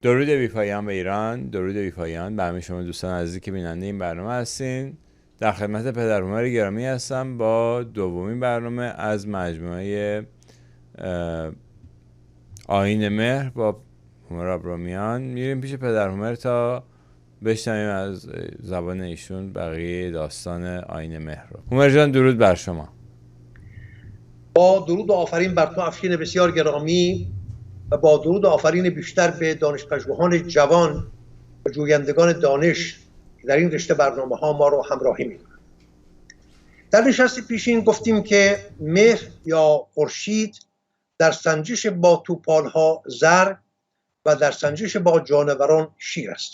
درود بی‌پایان به ایران، درود بی‌پایان به همه شما دوستان عزیزی که بیننده این برنامه هستین. در خدمت پدر عمر گرامی هستم با دومین برنامه از مجموعه آیین مهر با هومر آبرامیان. میریم پیش پدر عمر تا بشنویم از زبان ایشون بقیه داستان آیین مهر رو. هومر جان درود بر شما. با درود و آفرین بر تو افشین بسیار گرامی و با درود و آفرین بیشتر به دانشپژوهان جوان و جویندگان دانش که در این رشته برنامه ها ما رو همراهی می‌کنند. در نشست پیشین گفتیم که مهر یا خورشید در سنجش با توپال ها زر و در سنجش با جانوران شیر است.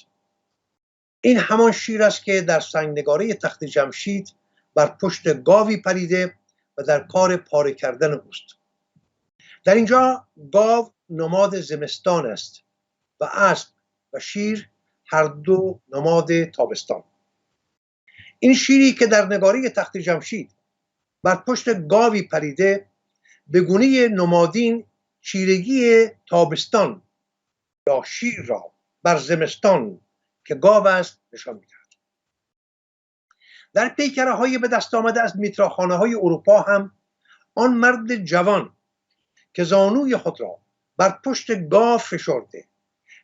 این همان شیر است که در سنگنگاره تخت جمشید بر پشت گاوی پریده و در کار پاره کردن اوست. در اینجا گاو نماد زمستان است و اسب و شیر هر دو نماد تابستان. این شیری که در نگاره تخت جمشید بر پشت گاوی پریده به گونه نمادین چیرگی تابستان یا شیر را بر زمستان که گاو است نشان می‌دهد. در پیکره‌های به دست آمده از میتراخانه‌های اروپا هم آن مرد جوان که زانوی خود را بر پشت گاو فشرده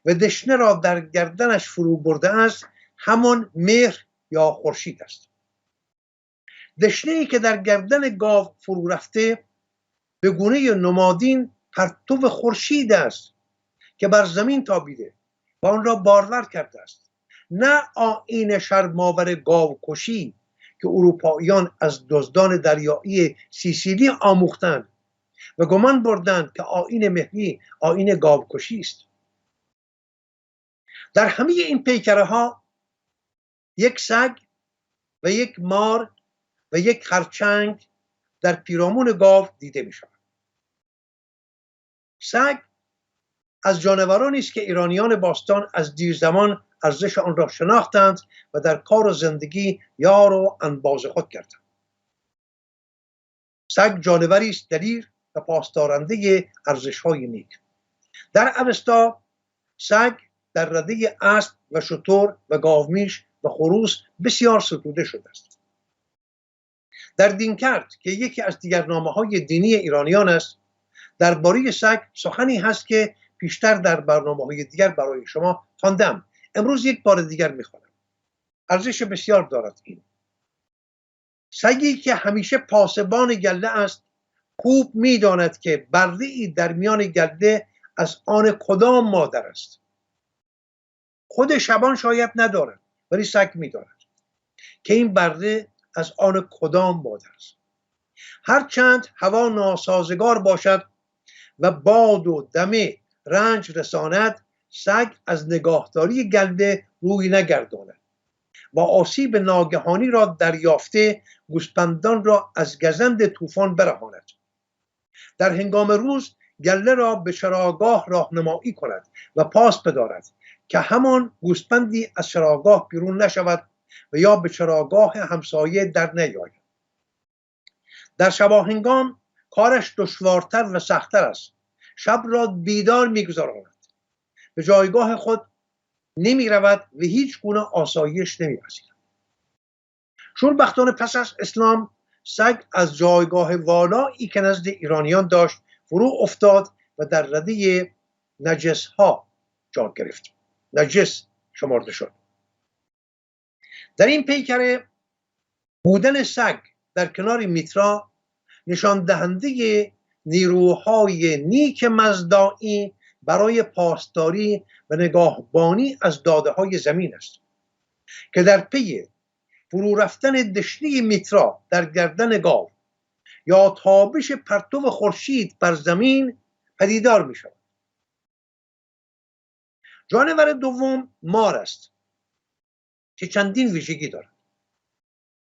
و دشنه را در گردنش فرو برده است همان مهر یا خورشید است. دشنه‌ای که در گردن گاو فرو رفته به گونه نمادین پرتو خورشید است که بر زمین تابیده و آن را بارور کرده است، نه آیین شرم‌آور گاو کشی که اروپاییان از دزدان دریایی سیسیلی آموختند و گمان بردند که آیین مهری آیین گاوکشی است. در همه این پیکره ها یک سگ و یک مار و یک خرچنگ در پیرامون گاو دیده می شود. سگ از جانورانی است که ایرانیان باستان از دیر زمان ارزش آن را شناختند و در کار و زندگی یار و انباز خود کردند. سگ جانوری است دلیر و پاسدارنده ارزش‌های نیک. در اوستا سگ در رده اسب و شتر و گاومیش و خروس بسیار ستوده شده است. در دینکرد که یکی از دیگر نامه‌های دینی ایرانیان است، درباره سگ سخنی هست که پیشتر در برنامه‌های دیگر برای شما خواندم. امروز یک بار دیگر می‌خوانم. ارزش بسیار دارد این. سگی که همیشه پاسبان گله است خوب می‌داند که بره‌ای در میان گله از آن کدام مادر است. خود شبان شاید ندارد ولی سگ می‌داند که این بره از آن کدام مادر است. هرچند هوا ناسازگار باشد و باد و دمه رنج رساند، سگ از نگاهداری گله روی نگرداند و آسیب ناگهانی را دریافته گوسپندان را از گزند طوفان برهاند. در هنگام روز گله را به چراگاه راهنمایی کند و پاس بدارد که همان گوسپندی از چراگاه بیرون نشود و یا به چراگاه همسایه در نیاید. در شباهنگام کارش دشوارتر و سختتر است. شب را بیدار می‌گذراند، به جایگاه خود نمی رود و هیچ گونه آسایش نمی پذیرد. شوربختانه پس از اسلام سگ از جایگاه والایی که نزد ایرانیان داشت فرو افتاد و در رده نجس ها جا گرفت، نجس شمرده شد. در این پیکره بودن سگ در کنار میترا نشان دهنده نیروهای نیک مزدائی برای پاسداری و نگاهبانی از داده های زمین است که در پی فرو رفتن دشنه میترا در گردن گاو یا تابش پرتو خورشید بر زمین پدیدار می شود. جانور دوم مار است که چندین ویژگی دارد.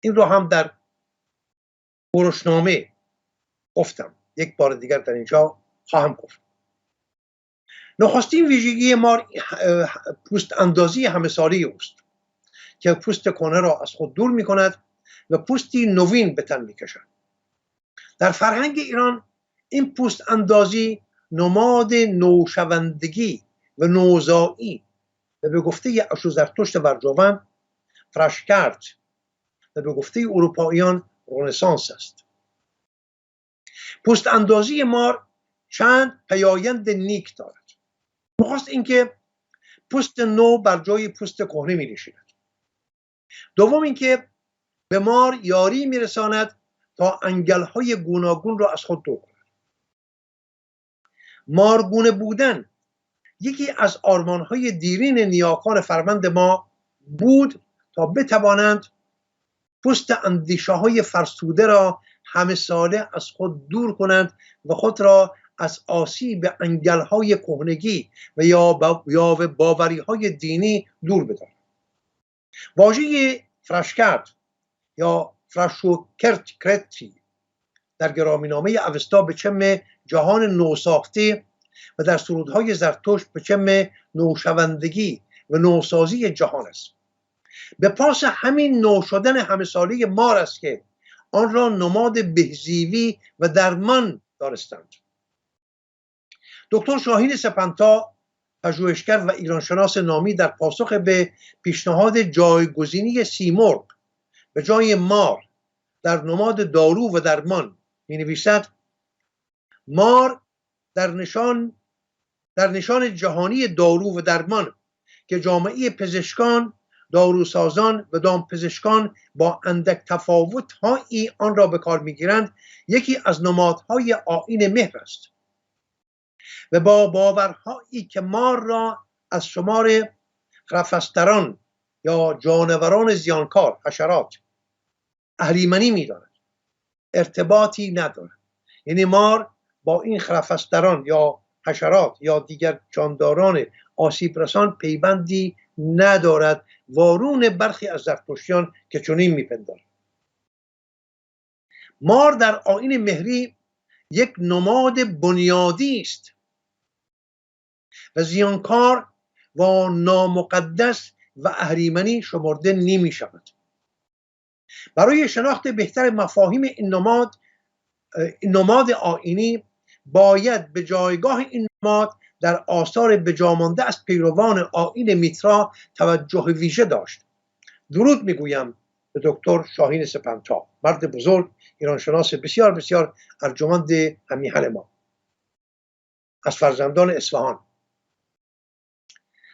این رو هم در برشنامه گفتم، یک بار دیگر در اینجا خواهم گفت. نخستین ویژگی مار پوست اندازی همه ساله اوست که پوست کهنه را از خود دور می کند و پوستی نوین به تن می کشد. در فرهنگ ایران این پوست اندازی نماد نوشوندگی و نوزایی و به گفته اشو زرتشت ورجاون فرشکرد و به گفته اروپاییان رنسانس است. پوست اندازی مار چند پیایند نیک دارد. نخست اینکه پوست نو بر جای پوست کهنه می نشیند. دوم اینکه به مار یاری می رساند تا انگل‌های گوناگون را از خود دور کند. مارگونه بودن یکی از آرمان‌های دیرین نیاکان فرمند ما بود تا بتوانند پوست اندیشه‌های فرسوده را همه ساله از خود دور کنند و خود را از آسیب انگل‌های کهنگی و یا باوری‌های دینی دور بدارند. واژه فرشکرد یا فرشوکرتی در گرامی‌نامه اوستا به چم جهان نوساخته و در سرودهای زرتشت به چم نوشوندگی و نوسازی جهان است. به پاس همین نو شدن همه ساله مار است که آن را نماد بهزیوی و درمان دانستند. دکتر شاهین سپنتا، پژوهشگر و ایرانشناس نامی، در پاسخ به پیشنهاد جایگزینی سیمرغ به جای مار در نماد دارو و درمان می نویسد: مار در نشان جهانی دارو و درمان که جامعه پزشکان، داروسازان و دامپزشکان با اندک تفاوت‌هایی آن را به کار می‌گیرند، یکی از نمادهای آیین مهر است و با باورهایی که مار را از شمار خرفستران یا جانوران زیانکار، حشرات، اهریمنی می‌داند، ارتباطی ندارد. یعنی مار با این خرفستران یا حشرات یا دیگر جانداران آسیب رسان پیوندی ندارد، وارون برخی از زرتشتیان که چنین میپندارند. مار در آیین مهری یک نماد بنیادی است و زیانکار و نامقدس و اهریمنی شمرده نمی شود. برای شناخت بهتر مفاهیم این نماد آیینی باید به جایگاه این نماد در آثار بجامانده از پیروان آیین میترا توجه ویژه داشت. درود میگویم به دکتر شاهین سپنتا، مرد بزرگ، ایرانشناس بسیار بسیار ارجمند همیهن ما، از فرزندان اصفهان.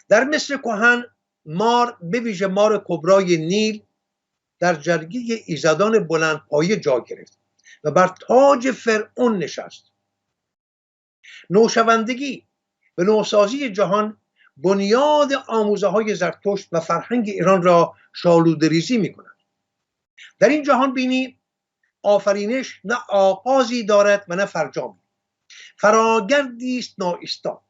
در مصر کهن مار، به ویژه مار کبرای نیل، در جرگه ایزدان بلندپایه جا گرفت و بر تاج فرعون نشست. نوشوندگی و نوسازی جهان بنیاد آموزه های زرتشت و فرهنگ ایران را شالوده‌ریزی می کند. در این جهان بینی آفرینش نه آغازی دارد و نه فرجامی، فراگردی است ناایستا.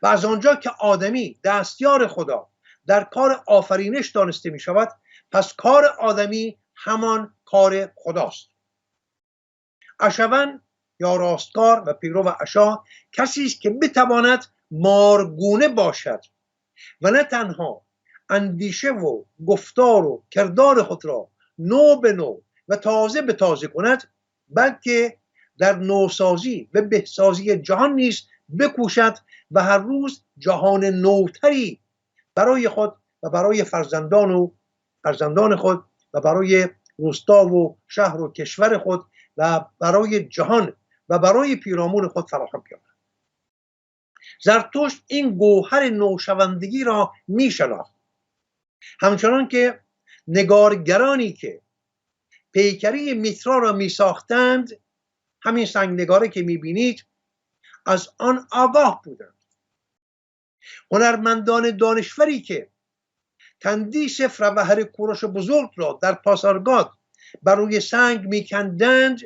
و از آنجا که آدمی دستیار خدا در کار آفرینش دانسته می شود، پس کار آدمی همان کار خداست. اشون یا راستکار و پیرو اشا کسی است که بتواند مارگونه باشد و نه تنها اندیشه و گفتار و کردار خود را نو به نو و تازه به تازه کند، بلکه در نوسازی و بهسازی جهان نیز بکوشد و هر روز جهان نوتری برای خود و برای فرزندان خود و برای روستا و شهر و کشور خود و برای جهان و برای پیرامون خود فراهم کرد. زرتشت این گوهر نوشوندگی را می شناخت، همچنان که نگارگرانی که پیکری میترا را می ساختند، همین سنگ نگاره که می بینید، از آن آگاه بودند. هنرمندان دانشوری که تندیس فروهر کوروش بزرگ را در پاسارگاد بر روی سنگ می کندند،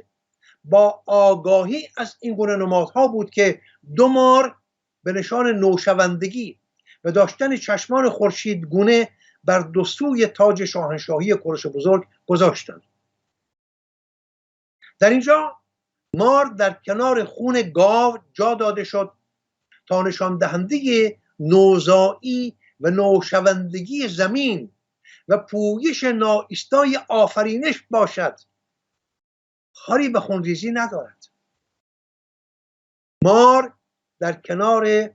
با آگاهی از این گونه نمادها بود که دو مار به نشان نوشوندگی و داشتن چشمان خورشیدگونه بر دو سوی تاج شاهنشاهی کوروش بزرگ گذاشتند. در اینجا مار در کنار خون گاو جا داده شد تا نشان دهنده نوزایی و نوشوندگی زمین و پویش ناایستای آفرینش باشد. کاری به خونریزی ندارد. مار در کنار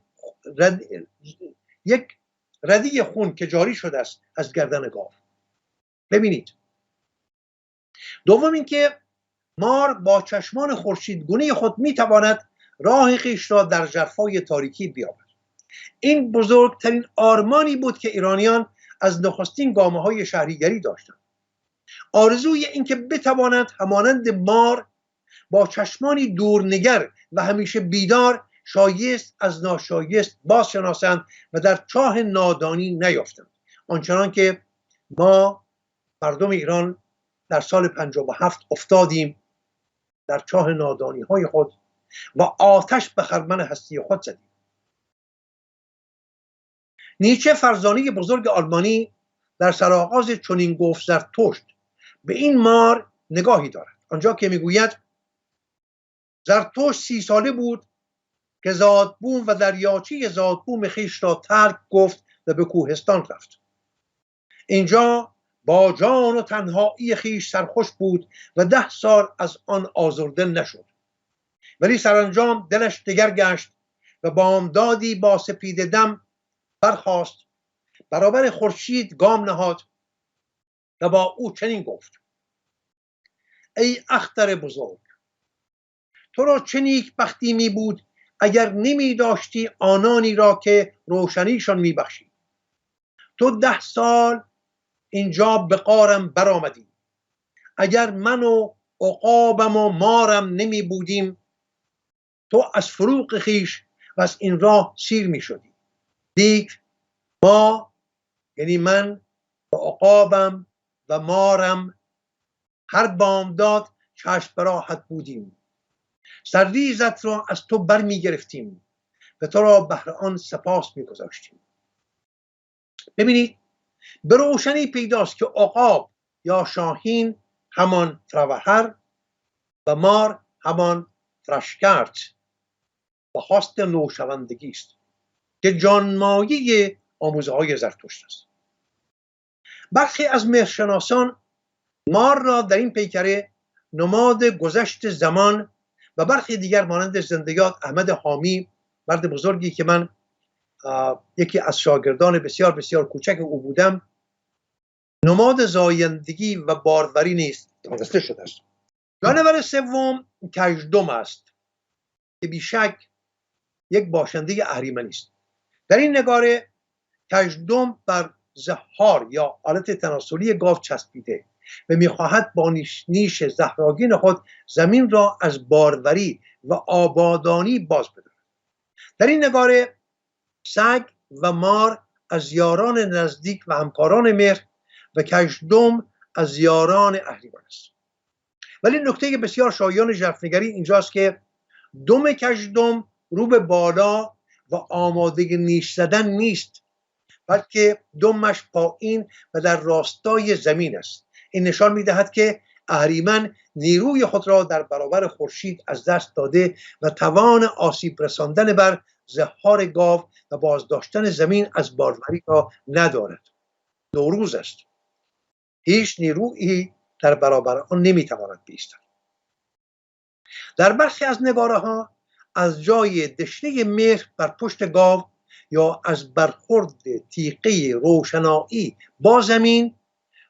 یک ردی خون که جاری شده است از گردن گاو. ببینید، دوم اینکه مار با چشمان خورشیدگونه خود میتواند راه خویش را در ژرفای تاریکی بیابد. این بزرگترین آرمانی بود که ایرانیان از نخستین گامه‌های شهریگری داشتند. آرزوی اینکه بتواند همانند مار با چشمانی دورنگر و همیشه بیدار شایست از ناشایست بازشناسند و در چاه نادانی نیفتند، آنچنان که ما مردم ایران در سال 57 افتادیم در چاه نادانی های خود و آتش به خرمن هستی خود زدیم. نیچه، فرزانه بزرگ آلمانی، در سرآغاز چنین گفت زرتشت به این مار نگاهی دارد، آنجا که میگوید زرتشت 30 ساله بود که زادبوم و دریاچه زادبوم خویش را ترک گفت و به کوهستان رفت. اینجا با جان و تنهایی خویش سرخوش بود و 10 سال از آن آزرده نشد، ولی سرانجام دلش دگر گشت و بامدادی با سپید دم برخاست، برابر خورشید گام نهاد و با او چنین گفت: ای اختر بزرگ، تو را چه نیک بختی می بود اگر نمی داشتی آنانی را که روشنیشان می بخشی. تو 10 سال اینجا به غارم برآمدی. اگر من و عقابم و مارم نمی بودیم، تو از فروغ خویش و از این راه سیر می شدی. دیگ ما، یعنی من و عقابم و مارم، هر بامداد چشم براحت بودیم. سرریزت را از تو بر می گرفتیم و تو را بهر آن سپاس می گذاشتیم. ببینید، به روشنی پیداست که عقاب یا شاهین همان فروهر و مار همان فرشگرد و خواست نوشوندگی است که جانمایه آموزه های زرتشت است. برخی از مهرشناسان مار را در این پیکره نماد گذشت زمان و برخی دیگر مانند زندۀاد احمد حامی، مرد بزرگی که من یکی از شاگردان بسیار بسیار کوچک او بودم، نماد زایندگی و باروری نیست دانسته شده است. جانور سوم کژدم است که بیشک یک باشنده اهریمنی است. در این نگاره کژدم بر زهار یا آلت تناسلی گاو چسبیده و میخواهد با نیش زهرآگین خود زمین را از باروری و آبادانی باز بدارد. در این نگاره سگ و مار از یاران نزدیک و همکاران مهر و کژدم از یاران اهریمن است. ولی نکته بسیار شایان ژرفنگری اینجاست که دم کژدم رو به بالا و آماده نیش زدن نیست، بلکه دمش پایین و در راستای زمین است. این نشان می‌دهد که اهریمن نیروی خود را در برابر خورشید از دست داده و توان آسیب رساندن بر زهار گاو و بازداشتن زمین از باروری را ندارد. نوروز است. هیچ نیرویی در برابر آن نمیتواند بایستد. در برخی از نگاره ها از جای دشنه مهر بر پشت گاو یا از برخورد تیغه روشنایی با زمین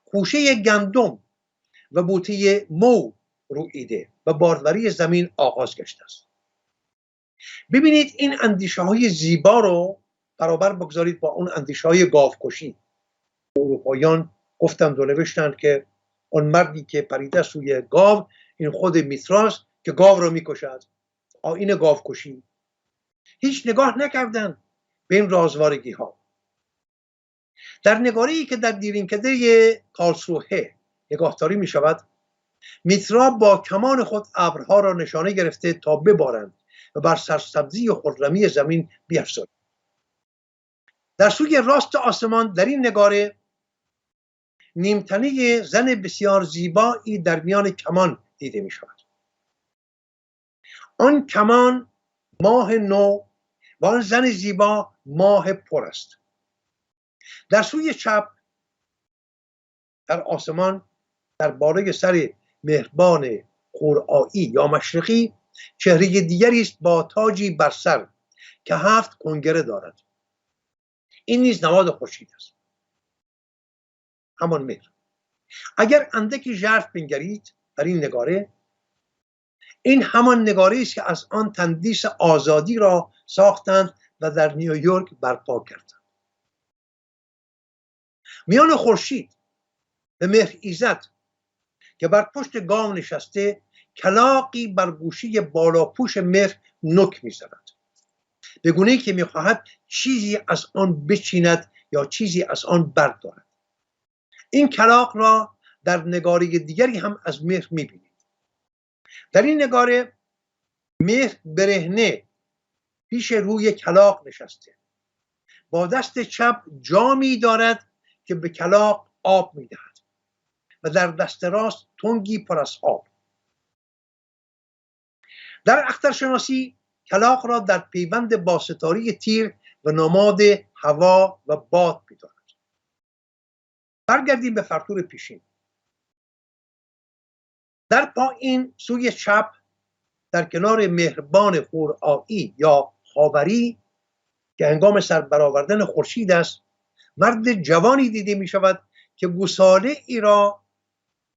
خوشه گندم و بوته مو رویده و باروری زمین آغاز گشته است. ببینید، این اندیشه های زیبا رو برابر بگذارید با اون اندیشه های گاوکشی. اروپاییان گفتند و نوشتند که اون مردی که پریده سوی گاو این خود میتراست که گاو رو میکشد. آیین گاوکشی. هیچ نگاه نکردن به این رازوارگی ها. در نگاره‌ای که در دیرینکده کارلسروه نگاهداری می شود، میترا با کمان خود ابرها را نشانه گرفته تا ببارند و بر سرسبزی و خرمی زمین بیفزایند. در سوی راست آسمان در این نگاره نیمتنه زن بسیار زیبایی در میان کمان دیده می شود. آن کمان ماه نو و آن زن زیبا ماه پر است. در سوی چپ در آسمان در بالای سر مهربان خورایی یا مشرقی چهره دیگری است با تاجی بر سر که 7 کنگره دارد. این نیز نماد خورشید است، همان مهر. اگر اندکی ژرف بنگرید در این نگاره، این همان نگاره است که از آن تندیس آزادی را ساختند و در نیویورک برپا کردند. میان خورشید و مهر ایزد که بر پشت گام نشسته، کلاغی بر گوشه بالاپوش مهر نوک می‌زند، به گونه‌ای که می‌خواهد چیزی از آن بچیند یا چیزی از آن بردارد. این کلاغ را در نگاره دیگری هم از مهر می‌بینید. در این نگاره مهر برهنه پیش روی کلاغ نشسته، با دست چپ جامی دارد که به کلاغ آب می‌دهد و در دست راست تنگی پر از آب. در اخترشناسی کلاغ را در پیوند با ستاره تیر و نماد هوا و باد می‌داند. برگردیم به فرتور پیشین. در پایین سوی چپ در کنار مهربان هورایی یا خاوری که هنگام سر برآوردن خورشید است، مرد جوانی دیده می شود که گوساله ای را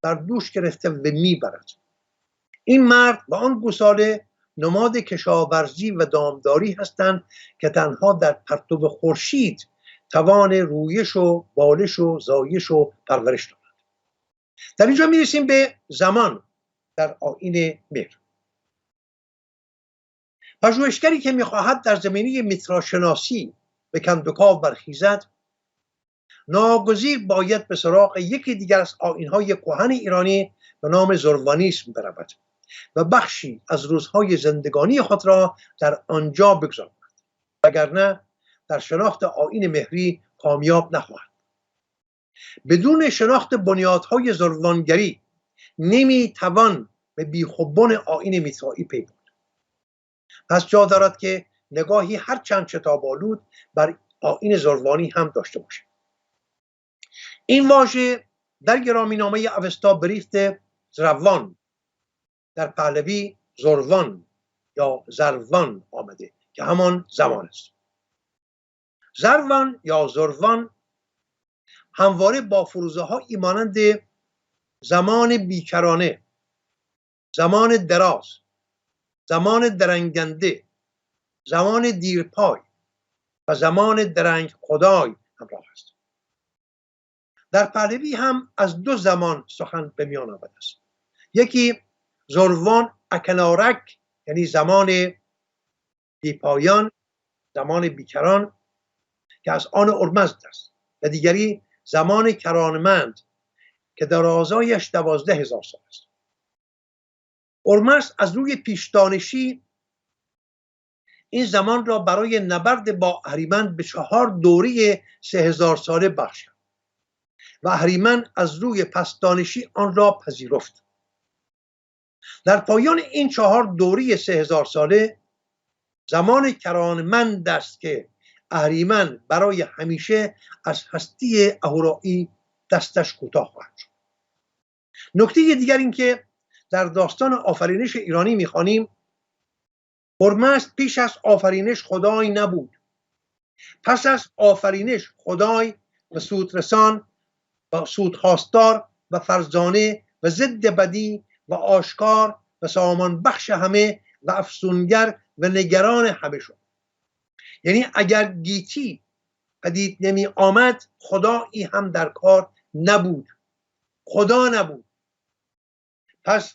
در دوش گرفته و میبرد. این مرد و آن گوساله نماد کشاورزی و دامداری هستند که تنها در پرتو خورشید توان رویش و بالش و زایش و پرورش دارند. در اینجا می رسیم به زمان در آیین مهر. پژوهشگری که می‌خواهد در زمینه میتراشناسی به کندوکاو برخیزد، ناگزیر باید به سراغ یکی دیگر از آیین‌های کهن ایرانی به نام زروانیسم برود و بخشی از روزهای زندگانی خود را در آنجا بگذراند، وگرنه در شناخت آیین مهری کامیاب نخواهد. بدون شناخت بنیادهای زروانگری نمی‌توان به بیخ و بن آیین میترایی پی برد. پس جا دارد که نگاهی هر چند شتاب‌آلود بر آیین زروانی هم داشته باشیم. این واژه در گرامینامه اوستا بریخت زروان، در پهلوی زروان یا زروان آمده که همان زمان است. زروان یا زروان همواره با فروزه هایی مانند زمان بیکرانه، زمان دراز، زمان درنگنده، زمان دیرپای و زمان درنگ خدای همراه است. در پهلوی هم از دو زمان سخن به میان آمده است. یکی زروان اکنارک، یعنی زمان بیپایان، زمان بیکران که از آن ارمزد است، و دیگری زمان کرانمند که درازایش 12,000 سال است. ارمزد از روی پیشدانشی این زمان را برای نبرد با اهریمن به 4 دوره 3000 ساله بخشید و اهریمن از روی پسدانشی آن را پذیرفت. در پایان این 4 دوره 3000 ساله زمان کرانمند است که اهریمن برای همیشه از هستی اهورایی دستش کوتاه خواهد شد. نکته دیگر این که در داستان آفرینش ایرانی می‌خوانیم ارمزد پیش از آفرینش خدای نبود. پس از آفرینش خدای و سودرسان و سودخواستار و فرزانه و ضد بدی و آشکار و سامان بخش همه و افسونگر و نگران همه شد. یعنی اگر گیتی پدید نمی آمد خدایی هم در کار نبود، خدا نبود. پس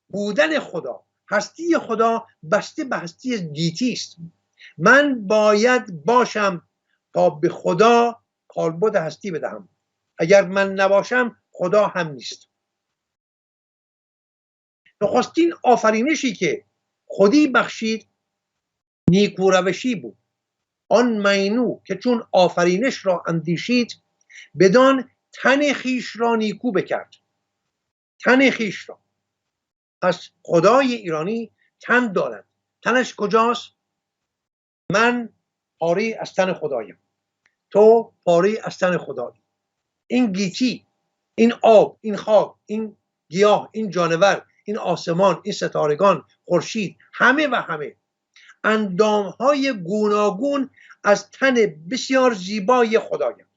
بودن خدا، هستی خدا بسته به هستی گیتی است. من باید باشم تا به خدا کالبد هستی بدهم. اگر من نباشم خدا هم نیست. نخستین آفرینشی که خودی بخشید نیکو روشی بود. آن مینو که چون آفرینش را اندیشید بدان تن خیش را نیکو بکرد. تن خیش را. پس خدای ایرانی تن دارد. تنش کجاست؟ من پاره از تن خدایم، تو پاره از تن خدایی. این گیتی، این آب، این خاک، این گیاه، این جانور، این آسمان، این ستارگان، خورشید، همه و همه اندامهای گوناگون از تن بسیار زیبای خدایند.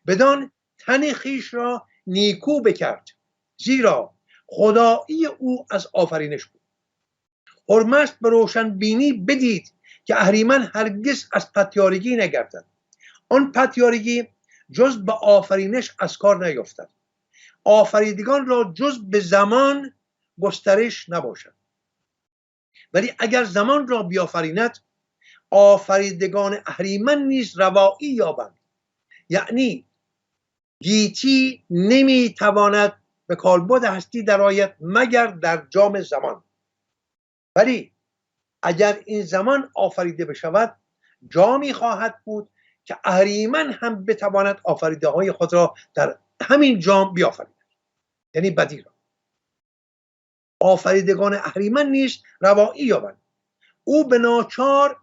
بدان تن خیش را نیکو بکرد، زیرا خدایی او از آفرینش بود. حرمت به روشن بینی بدید که اهریمن هرگز از پتیارگی نگردد. آن پتیارگی جز به آفرینش از کار نیفتد. آفریدگان را جز به زمان گسترش نباشد. ولی اگر زمان را بیافریند، آفریدگان اهریمن نیز روایی یابند. یعنی گیتی نمیتواند به کالبد هستی درآید مگر در جام زمان. ولی اگر این زمان آفریده بشود، جامی خواهد بود که اهریمن هم بتواند آفریده های خود را در همین جام بیافریند. یعنی بدی را. آفریدگان اهریمن نیز روایی یابند. او به ناچار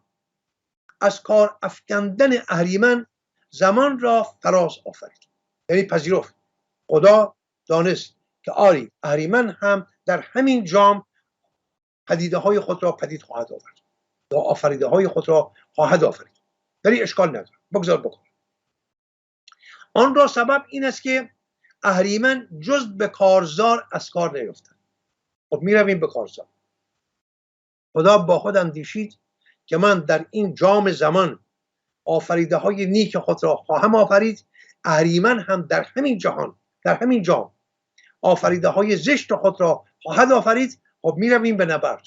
از کار افکندن اهریمن زمان را فراز آفرید. یعنی پذیرفت. خدا دانست که آری اهریمن هم در همین جام پدیده های خود را پدید خواهد آورد یا آفریده های خود را خواهد آفرید. ولی اشکال نداره، بگذار بکن. آن را سبب این است که اهریمن جز به کارزار از کار نیفتد. خب می رویم به کارزار. خدا با خود اندیشید که من در این جام زمان آفریده های نیک خود را خواهم آفرید. اهریمن هم در همین جهان، در همین جام آفریده های زشت خود را خواهد آفرید. خب می رویم به نبرد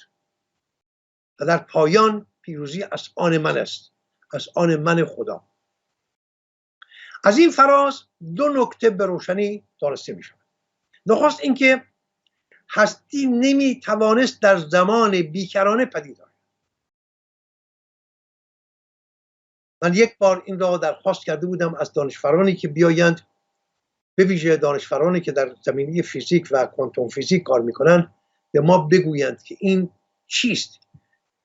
و در پایان پیروزی از آن من است، از آن من خدا. از این فراز دو نکته به روشنی دانسته می شود. نخست اینکه هستی نمی توانست در زمان بیکرانه پدید آید. من یک بار این را درخواست کرده بودم از دانشورانی که بیایند، به ویژه دانشورانی که در زمینه فیزیک و کوانتوم فیزیک کار میکنن، به ما بگویند که این چیست،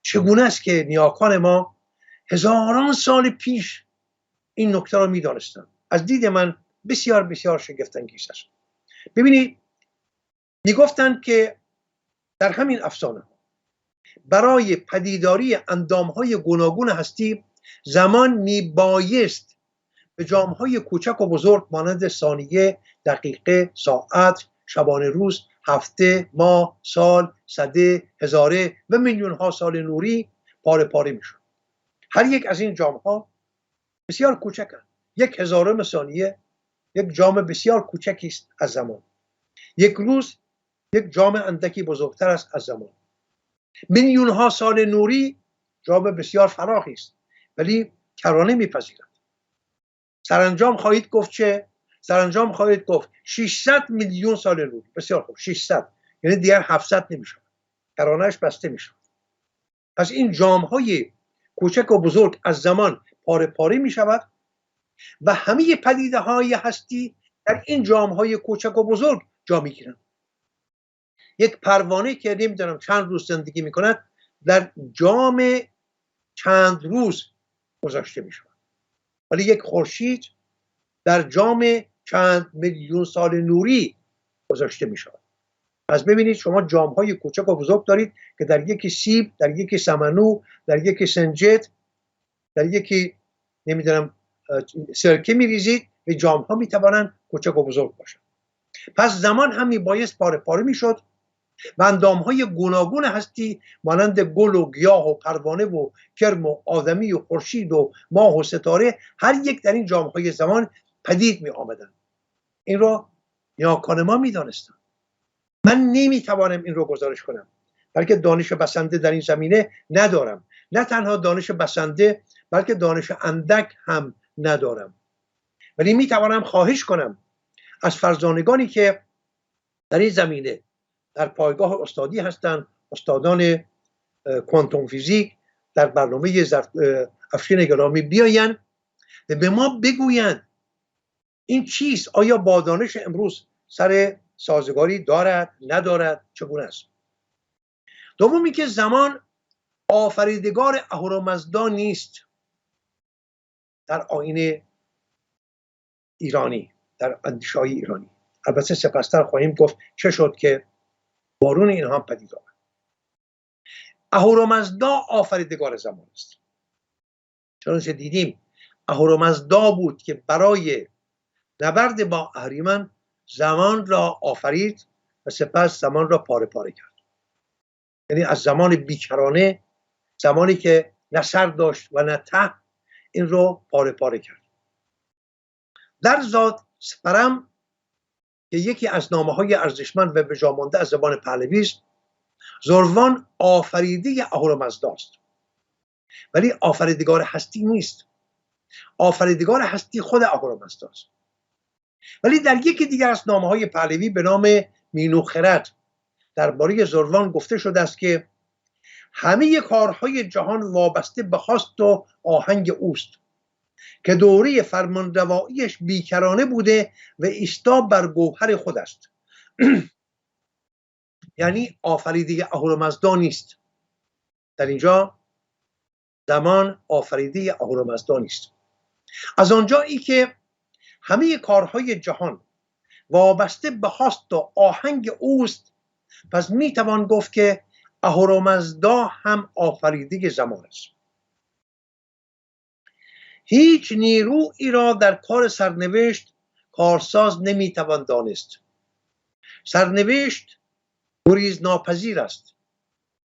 چگونه است که نیاکان ما هزاران سال پیش این نکته را میدانستند. از دید من بسیار بسیار شگفت انگیز است. ببینید، میگفتند که در همین افسانه برای پدیداری اندامهای گوناگون هستی زمان میبایست به جامهای کوچک و بزرگ مانند ثانیه، دقیقه، ساعت، شبانه روز، هفته، ماه، سال، سده، هزاره و میلیون ها سال نوری پاره پاره میشد. هر یک از این جامها بسیار کوچکند. 1/1000 ثانیه یک جام بسیار کوچکی است از زمان. یک روز یک جام اندکی بزرگتر است از زمان. میلیون ها سال نوری جام بسیار فراخی است ولی کرانه میپذیرد. سرانجام خواهید گفت چه؟ سرانجام خواهید گفت 600 میلیون سال نوری. بسیار خوب، 600 یعنی دیگر 700 نمیشه. کرانهش بسته میشه. پس این جام‌های کوچک و بزرگ از زمان پاره پاره میشود و همه پدیده‌های هستی در این جام‌های کوچک و بزرگ جا میگیرند. یک پروانه که نمیدونم چند روز زندگی میکند در جام چند روز گذاشته میشود، ولی یک خورشید در جام چند میلیون سال نوری گذاشته میشود. پس ببینید شما جام‌های کوچک و بزرگ دارید که در یکی سیب، در یکی سمنو، در یکی سنجد، در یکی نمیدونم سرکه میریزید و جام‌ها میتوانند کوچک و بزرگ باشند. پس زمان هم میبایست پاره پاره میشد و اندام‌های گوناگون هستی مانند گل و گیاه و پروانه و کرم و آدمی و خورشید و ماه و ستاره هر یک در این جام‌های زمان پدید می آمدند. این را نیاکان ما میدانستند. من نمیتوانم این رو گزارش کنم، بلکه دانش بسنده در این زمینه ندارم. نه تنها دانش بسنده بلکه دانش اندک هم ندارم، ولی میتوانم خواهش کنم از فرزانگانی که در این زمینه در پایگاه استادی هستند، استادان کوانتوم فیزیک در برنامه افشین گرامی بیاین و به ما بگویند این چیست؟ آیا با دانش امروز سر سازگاری دارد، ندارد، چگونه است؟ دومی که زمان آفریدگار اهورامزدا نیست. در آیین ایرانی، در اندیشه‌های ایرانی، البته سپستر خواهیم گفت چه شد که بارون اینها هم پدید آمد. اهورامزدا آفریدگار زمان است. چنانچه دیدیم اهورامزدا بود که برای نبرد با اهریمن زمان را آفرید و سپس زمان را پاره پاره کرد. یعنی از زمان بیکرانه، زمانی که نه سر داشت و نه ته، این رو پاره پاره کرد. در ذات سپرم که یکی از نامه‌های ارزشمند و بجامانده از زبان پهلوی است، زروان آفریده اهورامزدا است، ولی آفریدگار هستی نیست. آفریدگار هستی خود اهورامزدا است. ولی در یکی دیگر از نامه‌های پهلوی به نام مینوخرد درباره زروان گفته شده است که همه کارهای جهان وابسته به خواست و آهنگ اوست که دوره فرمانرواییش بیکرانه بوده و ایستا بر گوهر خود است. یعنی آفریده اهورامزدا نیست. در اینجا زمان آفریده اهورامزدا نیست. از آنجایی که همه کارهای جهان وابسته به خواست و آهنگ اوست، پس میتوان گفت که اهورامزدا هم آفریده زمان است. هیچ نیرویی را در کار سرنوشت کارساز نمیتوان دانست. سرنوشت گریز ناپذیر است.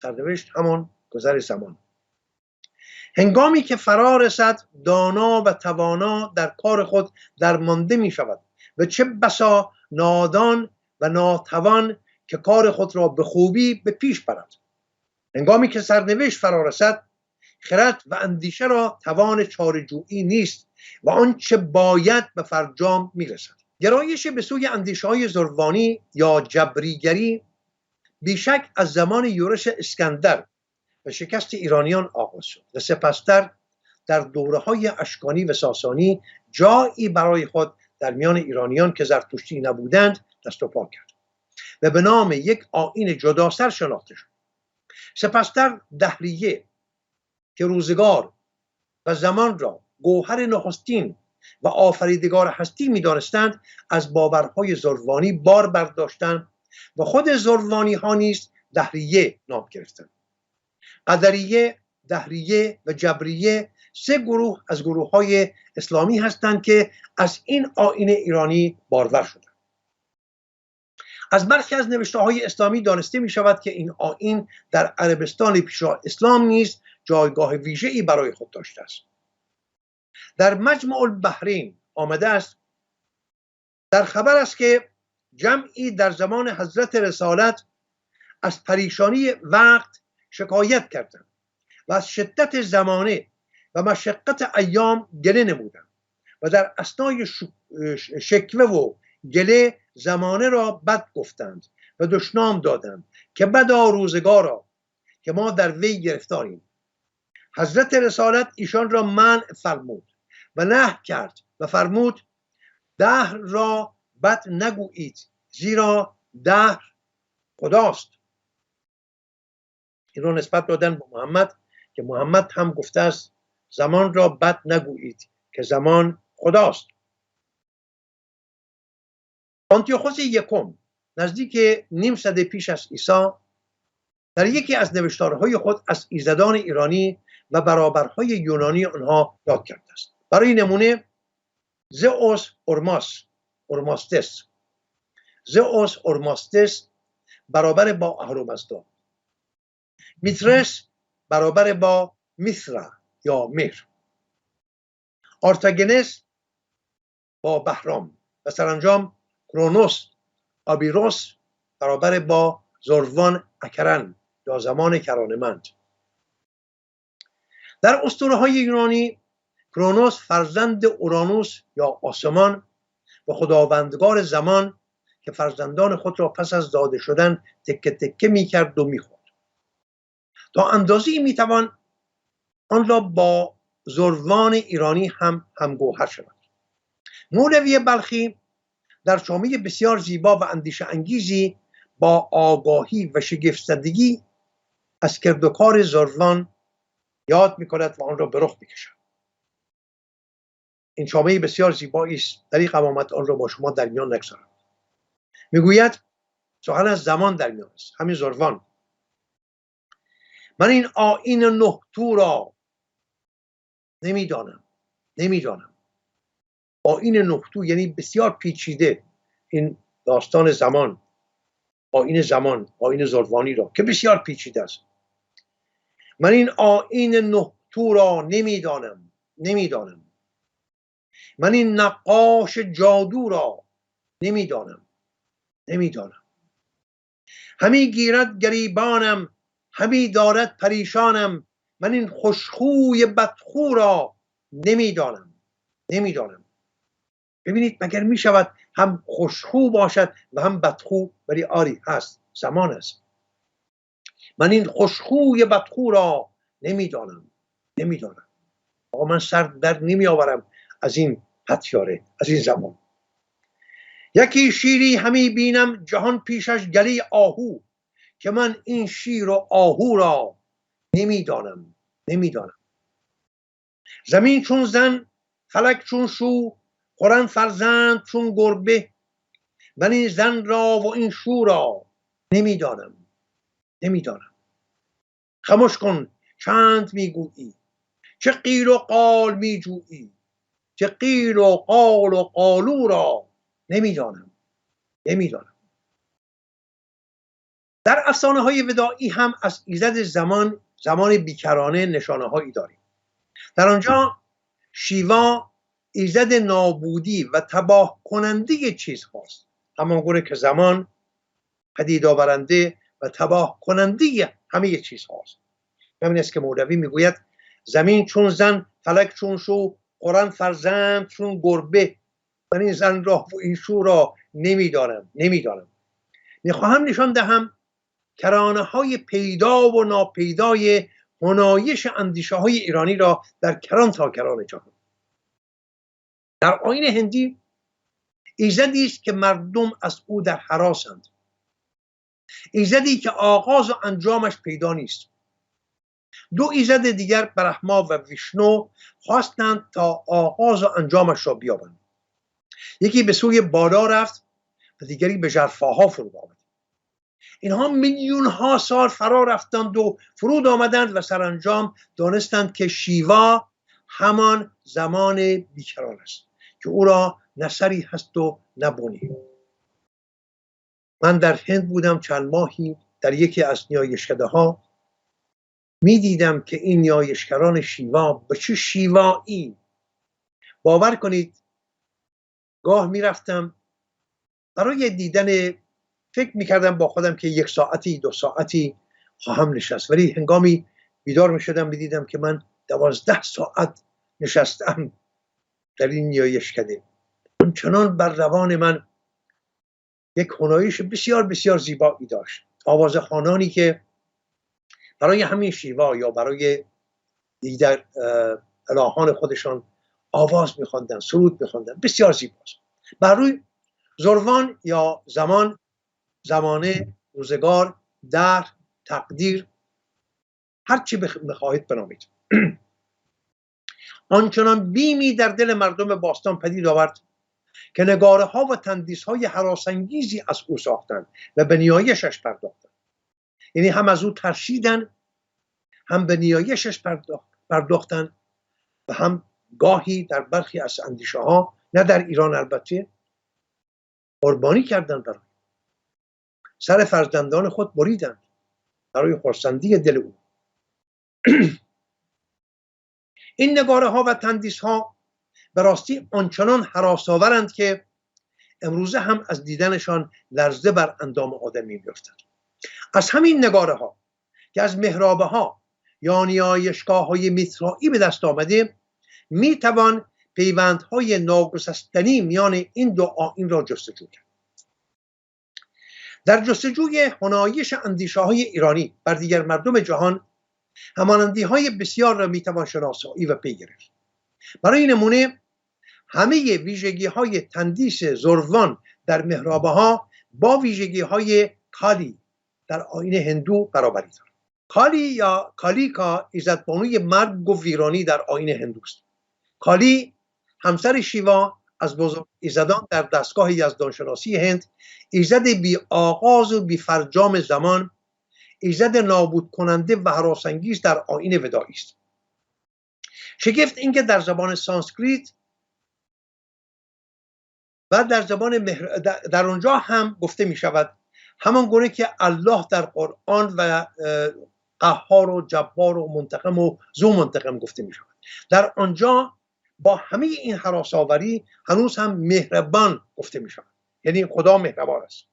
سرنوشت همان گذر زمان. هنگامی که فرا رسد دانا و توانا در کار خود درمانده می شود و چه بسا نادان و ناتوان که کار خود را به خوبی به پیش برد. هنگامی که سرنوشت فرا رسد خرد و اندیشه را توان چاره‌جویی نیست و آنچه باید به فرجام می رسد. گرایش به سوی اندیشه های زروانی یا جبریگری بیشک از زمان یورش اسکندر و شکست ایرانیان آغاز شد و سپستر در دوره‌های اشکانی و ساسانی جایی برای خود در میان ایرانیان که زرتشتی نبودند دست و پا کرد و به نام یک آیین جداسر شناخته شد. سپستر دهریه که روزگار و زمان را گوهر نخستین و آفریدگار هستی می‌دانستند، از باورهای زروانی بار برداشتند و خود زروانی ها نیز دهریه نام گرفتند. قدریه، دهریه و جبریه سه گروه از گروه‌های اسلامی هستند که از این آیین ایرانی بارور شدند. از برخی از نوشته‌های اسلامی دانسته می‌شود که این آیین در عربستان پیشا اسلام نیز جایگاه ویژه‌ای برای خود داشته است. در مجمع البحرین آمده است در خبر است که جمعی در زمان حضرت رسالت از پریشانی وقت شکایت کردند و از شدت زمانه و مشقت ایام گله نمودند و در اثنای شکوه و گله زمانه را بد گفتند و دشنام دادند که بدا روزگارا که ما در وی گرفتاریم. حضرت رسالت ایشان را منع فرمود و نهی کرد و فرمود دهر را بد نگویید زیرا دهر خداست. این را نسبت دادن به محمد که محمد هم گفته است زمان را بد نگویید که زمان خداست. آنتیوخوس یکم نزدیک نیم صده پیش از عیسی در یکی از نوشتارهای خود از ایزدان ایرانی و برابرهای یونانی آنها یاد کرده است. برای نمونه زئوس اورماستس زئوس اورماستس برابر با اهورامزدا، میترس برابر با میثرا یا مهر، آرتاگنس با بهرام و سرانجام کرونوس آبیروس برابر با زروان اکرن یا زمان کرانمند. در اسطوره‌های یونانی کرونوس فرزند اورانوس یا آسمان و خداوندگار زمان که فرزندان خود را پس از زاده شدن تکه تکه می‌کرد و می‌خورد. تا اندازه‌ای می‌توان آن را با زروان ایرانی هم همگوهر شود. مولوی بلخی در شامه بسیار زیبا و اندیشه انگیزی با آگاهی و شگفت‌زدگی از کردوکار زروان یاد می‌کند و آن را به رخ می‌کشد. این شامه بسیار زیبایی است، در این قوامت آن را با شما در میان نگذارم. میگوید سخن از زمان در میان است، همین زروان. من این آیین نه تو را نمیدانم. آیین نه تو یعنی بسیار پیچیده این داستان زمان، آیین زروانی را که بسیار پیچیده است. من این آیین نه تو را نمیدانم. من این نقاش جادو را نمیدانم. همی گیرد گریبانم، همی دارد پریشانم. من این خوشخوی بدخو را نمیدانم. ببینید مگر می شود هم خوشخو باشد و هم بدخو؟ ولی آری هست، زمان است. من این خوشخوی بدخو را نمیدانم. آقا من سر در نمی آورم از این پتیاره، از این زمان. یکی شیری همی بینم جهان پیشش گلی آهو، که من این شیر و آهو را نمیدانم. زمین چون زن، فلک چون شو، خورن فرزند چون گربه. من این زن را و این شو را نمیدانم. خموش کن چند میگویی، چه قیل و قال میجویی. چه قیل و قال و قالو را نمیدانم. در افسانه های ودائی هم از ایزد زمان بیکرانه نشانه هایی داریم. در آنجا شیوا ایزد نابودی و تباه کننده چیز هاست، همان گونه که زمان پدید آورنده و تباه کننده همه چیز هاست. همین است که مولوی میگوید زمین چون زن، فلک چون شو، خورن فرزند چون گربه. من این زن را و این شو را نمیدانم. میخواهم نشان دهم کرانه های پیدا و ناپیدای هنایش اندیشه های ایرانی را در کران تا کران جهان. در آیین هندی ایزدی است که مردم از او در هراسند، ایزدی که آغاز و انجامش پیدا نیست. دو ایزد دیگر برهما و ویشنو خواستند تا آغاز و انجامش را بیابند. یکی به سوی بالا رفت و دیگری به ژرفاها فرود آمد. اینها میلیون ها سال فرا رفتند و فرود آمدند و سرانجام دانستند که شیوا همان زمان بیکران است که او را نه سری هست و نه بنی. من در هند بودم چند ماهی، در یکی از نیایشکده ها می دیدم که این نیایشکران شیوا به چه شیوایی، باور کنید گاه می رفتم برای دیدن، فکر می کردم با خودم که 1 ساعتی 2 ساعتی خواهم نشست، ولی هنگامی بیدار می شدم می دیدم که من 12 ساعت نشستم در این نیایشکده. چنان بر روان من یک هنایش بسیار بسیار زیبایی داشت. آواز خوانانی که برای همین شیوا یا برای دیگر الهان خودشان آواز می‌خواندند، سرود می‌خواندند، بسیار زیباست. بر روی زروان یا زمانه، روزگار، دهر، تقدیر، هر چی بخواهید بنامید، آنچنان بیمی در دل مردم باستان پدید آورد که نگاره ها و تندیس های هراسانگیزی از او ساختند و به نیایشش پرداختند. یعنی هم از او ترشیدن، هم به نیایشش پرداختند و هم گاهی در برخی از اندیشه ها، نه در ایران البته، قربانی کردند، برای سر فرزندان خود بریدند برای خرسندی دل او. این نگاره ها و تندیس ها به راستی آنچنان هراس‌آورند که امروزه هم از دیدنشان لرزه بر اندام آدمی می‌افتد. از همین نگاره ها که از محرابه ها یا نیایشگاه های میترایی به دست آمده، میتوان پیوندهای ناگسستنی میان این دو آیین را جستجو کرد. در جستجوی هنایش اندیشه های ایرانی بر دیگر مردم جهان همانندی های بسیار را میتوان شناسایی و پی گرفت. برای نمونه همه ویژگی های تندیس زروان در محرابه ها با ویژگی های کالی در آیین هندو برابری دارد. کالی یا کالیکا ایزدبانوی مرگ و ویرانی در آیین هندوست. کالی همسر شیوا از بزرگ ایزدان در دستگاه یزدانشناسی هند، ایزد بی آغاز و بی فرجام زمان، ایزد نابود کننده و هراسانگیز در آیین ودائی است. شگفت اینکه در زبان سانسکریت و در زبان در اونجا هم گفته می شود، همان گونه که الله در قرآن و قهار و جبار و منتقم و ذو منتقم گفته می شود، در آنجا با همه این هراس‌آوری هنوز هم مهربان گفته می شود، یعنی خدا مهربان است.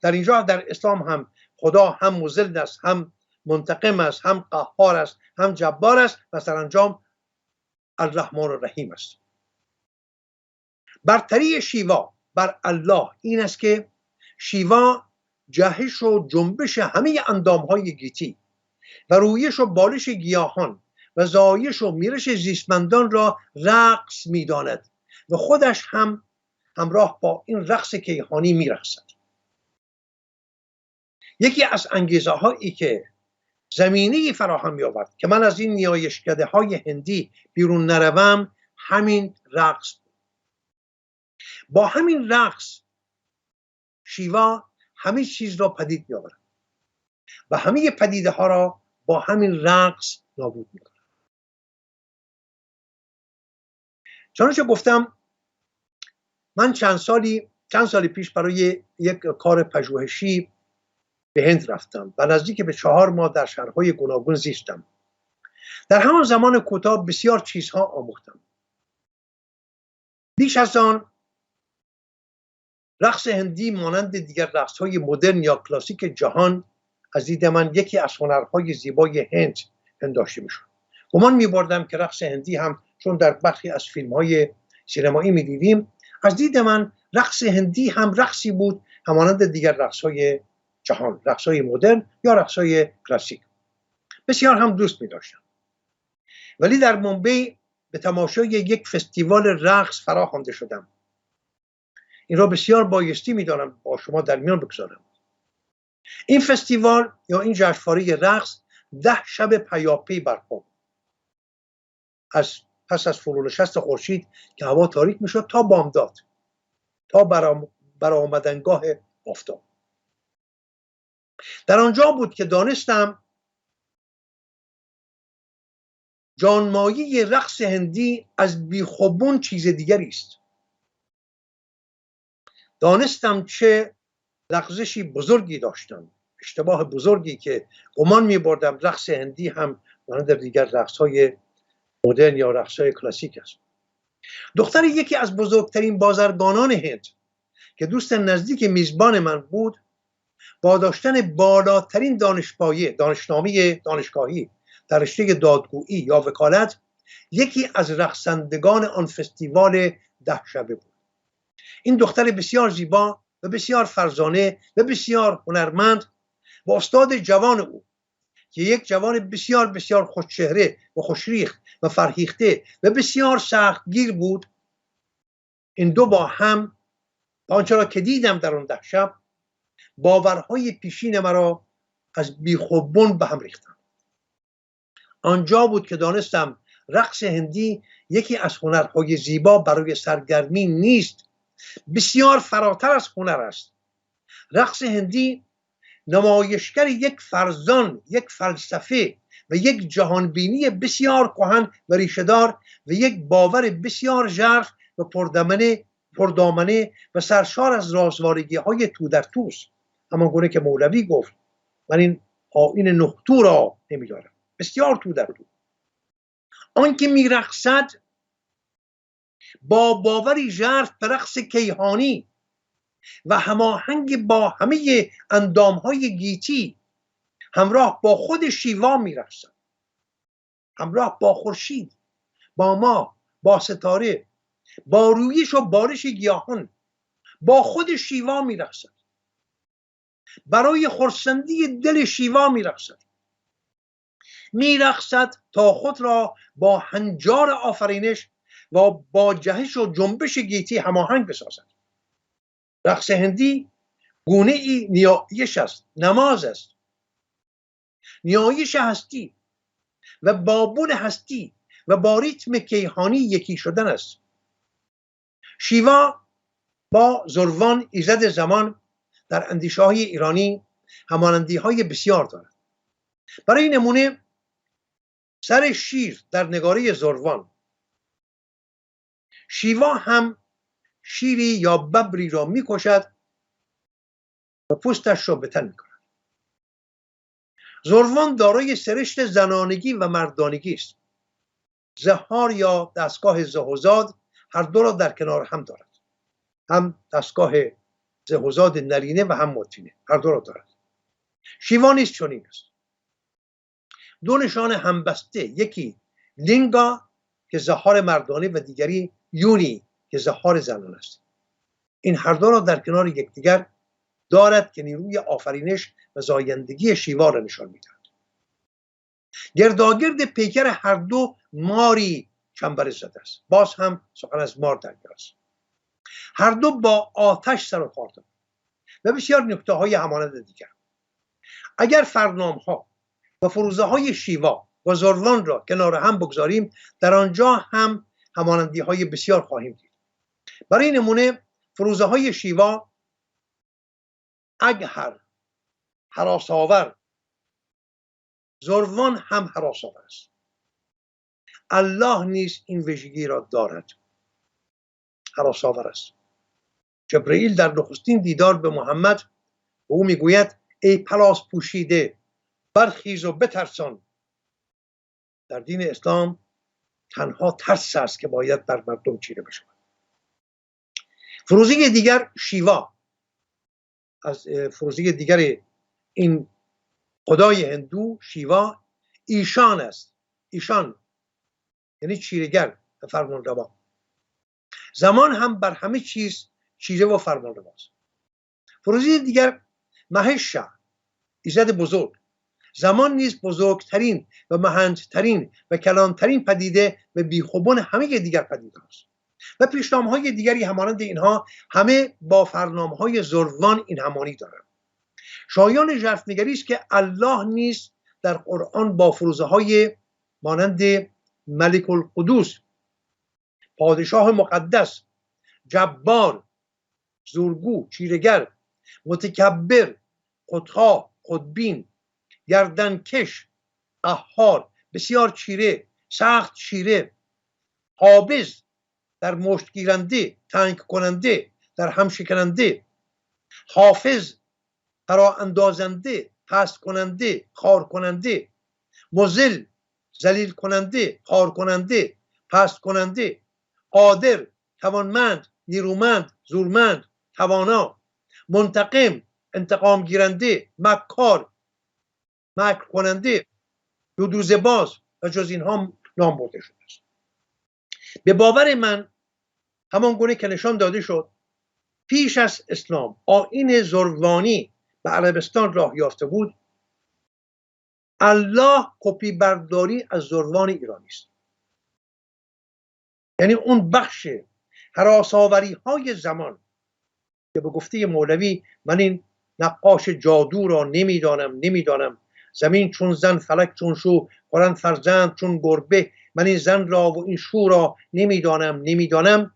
در اینجا در اسلام هم خدا هم مذل است، هم منتقم است، هم قهار است، هم جبار است و سرانجام الرحمن الرحیم است. برتری شیوا بر الله این است که شیوا جهش و جنبش همه اندامهای گیتی و رویش و بالش گیاهان و زایش و میرش زیستمندان را رقص می‌داند و خودش هم همراه با این رقص کیهانی می‌رقصد. یکی از انگیزه هایی که زمینه فراهم می‌آورد که من از این نیایشکده های هندی بیرون نروم همین رقص بود. با همین رقص شیوا همه چیز را پدید می‌آورد و همه پدیده ها را با همین رقص نابود می‌کند. چنانچه گفتم من چند سالی پیش برای یک کار پژوهشی به هند رفتم و نزدیک به 4 ماه در شهرهای گوناگون زیستم. در همان زمان کوتاه بسیار چیزها آموختم. بیش از آن رقص هندی مانند دیگر رقص‌های مدرن یا کلاسیک جهان از دید من یکی از هنرهای زیبای هند پنداشته می‌شد. گمان می‌بردم که رقص هندی هم چون در برخی از فیلم‌های سینمایی می‌دیدیم، از دید من رقص هندی هم رقصی بود همانند دیگر رقص‌های جهان، رقص‌های مدرن یا رقص‌های کلاسیک. بسیار هم دوست می‌داشتم. ولی در مومبئی به تماشای یک فستیوال رقص فرا خوانده شدم. این را بسیار بایستی می‌دانم با شما در میان بگذارم. این فستیوال یا این جشنواره رقص 10 شب پیاپی برپا بود. پس از فرونشست خورشید که هوا تاریک می‌شد تا بامداد، تا برآمدنگاه آفتاب. در آنجا بود که دانستم جانمایی رقص هندی از بیخوبون چیز دیگری است. دانستم چه لغزشی بزرگی داشتم، اشتباه بزرگی که گمان می‌بردم رقص هندی هم مانند دیگر رقص‌های مدرن یا رقص‌های کلاسیک است. دختر یکی از بزرگترین بازرگانان هند که دوست نزدیک میزبان من بود، با داشتن بالاترین دانشنامه دانشگاهی در رشته دادگویی یا وکالت، یکی از رقصندگان آن فستیوال 10 شبه بود. این دختر بسیار زیبا و بسیار فرزانه و بسیار هنرمند و استاد جوان او که یک جوان بسیار بسیار خوشچهره و خوشریخت و فرهیخته و بسیار سختگیر بود، این دو با هم آنچه را که دیدم در آن 10 شب باورهای پیشین مرا از بیخوبون به هم ریختند. آنجا بود که دانستم رقص هندی یکی از هنرهای زیبا برای سرگرمی نیست، بسیار فراتر از هنر است. رقص هندی نمایشگر یک فرزان، یک فلسفه و یک جهانبینی بسیار کهن و ریشه‌دار و یک باور بسیار ژرف و پردامنه و سرشار از رازوارگی‌های تو در توست. همان گونه که مولوی گفت من این آیین نهتو را نمی‌دارم، بسیار تو در تو. آن که می‌رقصد با باوری ژرف به رقص کیهانی و هماهنگ با همه اندامهای گیتی همراه با خود شیوا می‌رقصد، همراه با خورشید، با ماه، با ستاره، با رویش و بالش گیاهان، با خود شیوا می‌رقصد، برای خرسندی دل شیوا می‌رقصد تا خود را با هنجار آفرینش و با جهش و جنبش گیتی هماهنگ بسازد. رقص هندی گونه ای نیایش است، نماز است، نیایش هستی و بابون هستی و با ریتم کیهانی یکی شدن است. شیوا با زروان ایزد زمان در اندیشه‌های ایرانی همانندی‌های بسیار دارد. برای نمونه سر شیر در نگاره زروان، شیوا هم شیری یا ببری را میکشد و پوستش را به تن میکند. زروان دارای سرشت زنانگی و مردانگی است. زهار یا دستگاه زهوزاد هر دو را در کنار هم دارد. هم دستگاه زهوزاد نرینه و هم مدفینه، هر دو را دارد. شیوا نیز چنین است. دو نشان همبسته، یکی لینگا که زهار مردانه و دیگری یونی که زهار زنانه است. این هر دو را در کنار یکدیگر دارد که نیروی آفرینش و زایندگی شیوا را نشان می‌دهد. گرداگرد پیکر هر دو ماری چنبر زده است. باز هم سخن از مار در است. هر دو با آتش سر و کار دارند و بسیار نکته‌های همانند دیگر. اگر فرنام‌ها و فروزه‌های شیوا و زروان را کنار هم بگذاریم، در آنجا هم همانندی‌های بسیار خواهیم دید. برای نمونه فروزه‌های شیوا اگهر، هراس‌آور، زروان هم هراس‌آور است. الله نیز این ویژگی را دارد، هراس‌آور است. جبرئیل در نخستین دیدار به محمد به او میگوید ای پلاس پوشیده برخیز و بترسان. در دین اسلام تنها ترس است که باید بر مردم چیره بشود. فروزی دیگر شیوا از فروزی دیگر این خدای هندو شیوا ایشان است. ایشان یعنی چیره‌گر و فرمانروا. زمان هم بر همه چیز چیره و فرمانرواست. فروزی دیگر مهشا، ایزد بزرگ. زمان نیز بزرگترین و مهندترین و کلانترین پدیده و بیخوبان همه دیگر پدیده است. و پیشنامهای دیگری همانند اینها همه با فرنامهای زروان این همانی دارند. شایان ژرفنگری است که الله نیز در قرآن با فروزه‌های مانند ملک القدوس، پادشاه مقدس، جبار، زورگو، چیره‌گر، متکبر، خودخواه، خودبین، گردنکش، قهار، بسیار چیره، سخت چیره، قابض، در مشت گیرنده، تنگ کننده، در هم شکننده، حافظ، فرا اندازنده، پست کننده، خار کننده، مذل، ذلیل کننده، خار کننده، پست کننده، قادر، توانمند، نیرومند، زورمند، توانا، منتقم، انتقام گیرنده، مکار، مکر کننده، دودوزه باز و جز اینها نام برده شده است. به باور من همان گونه که نشان داده شد پیش از اسلام آیین زروانی به عربستان راه یافته بود، الله کپی برداری از زروان ایرانی است. یعنی اون بخش هراس‌آوری های زمان که به گفته مولوی من این نقاش جادو را نمیدانم، زمین چون زن فلک چون شو خورند فرزند چون گربه، من این زن را و این شو را نمیدانم.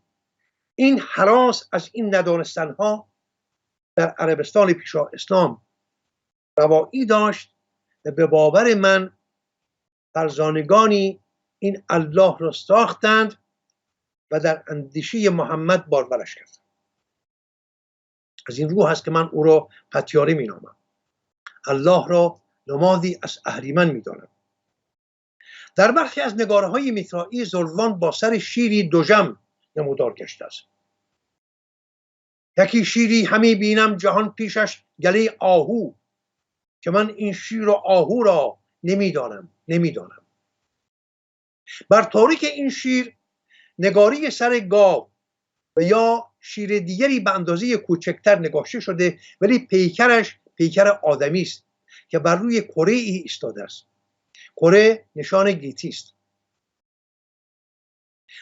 این هراس از این ندانستن ها در عربستان پیش از اسلام روایی داشت و به باور من فرزانگانی این الله را ساختند و در اندیشه محمد بارورش کردند. از این رو هست که من او را پتیاره می نامم. الله را نمادی از اهریمن می دانم. در برخی از نگاره های میترایی زروان با سر شیری دژم نمودار گشته است. یکی شیری همی بینم جهان پیشش گله آهو، که من این شیر و آهو را نمیدانم. بر تاریک این شیر نگاری سر گاو و یا شیر دیگری به اندازه کوچکتر نگاشته شده، ولی پیکرش پیکر آدمی است که بر روی کره ای ایستاده است. کره نشان گیتی است.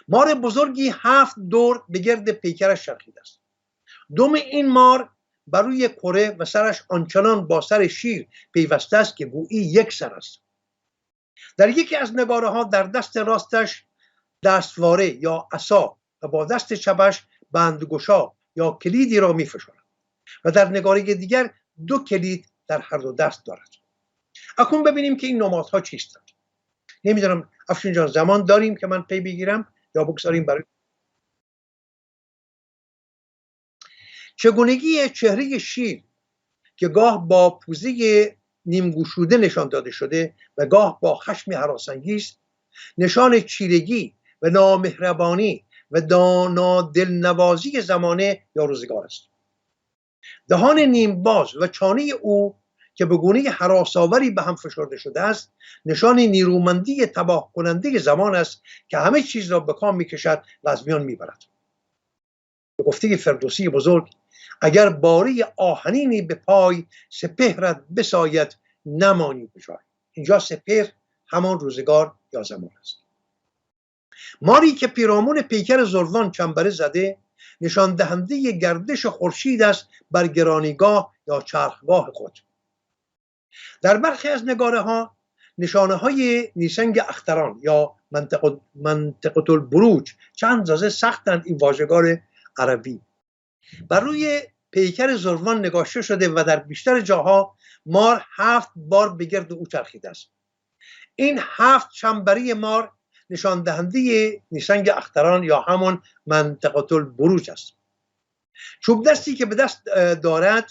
مار بزرگی 7 دور به گرد پیکرش چرخیده است. دم این مار بر روی کره و سرش آنچنان با سر شیر پیوسته است که گویی یک سر است. در یکی از نگاره ها در دست راستش دستواره یا عصا و با دست چپش بندگشا یا کلیدی را می‌فشارد و در نگاره دیگر 2 کلید در هر دو دست دارد. اکنون ببینیم که این نمادها چیستند. نمیدونم افشین جان زمان داریم که من پی بگیرم یا بگذاریم برای چگونگی چهره شیر که گاه با پوزه نیم گشوده نشان داده شده و گاه با خشم هراسانگیز نشان چیرگی و نامهربانی و دلنوازی زمانه یا روزگار است. دهان نیم باز و چانه او که به گونه هراس‌آوری به هم فشرده شده است نشان نیرومندی تباه کننده زمان است که همه چیز را به کام می‌کشد و از میان می‌برد. به گفته فردوسی بزرگ اگر باری آهنینی به پای سپهرت بساید نمانی به جای. اینجا سپهر همان روزگار یا زمان است. ماری که پیرامون پیکر زروان چنبره زده نشان دهنده گردش خورشید است بر گرانیگاه یا چرخگاه خود. در برخی از نگاره ها نشانه های نیسنگ اختران یا منطقه البروج چند زازه سختند این واژگار عربی بر روی پیکر زروان نگاشته شده و در بیشتر جاها مار 7 بار به گرد او چرخیده است. این 7 چنبری مار نشان دهنده نیسنگ اختران یا همان منطقه البروج است. چوب دستی که به دست دارد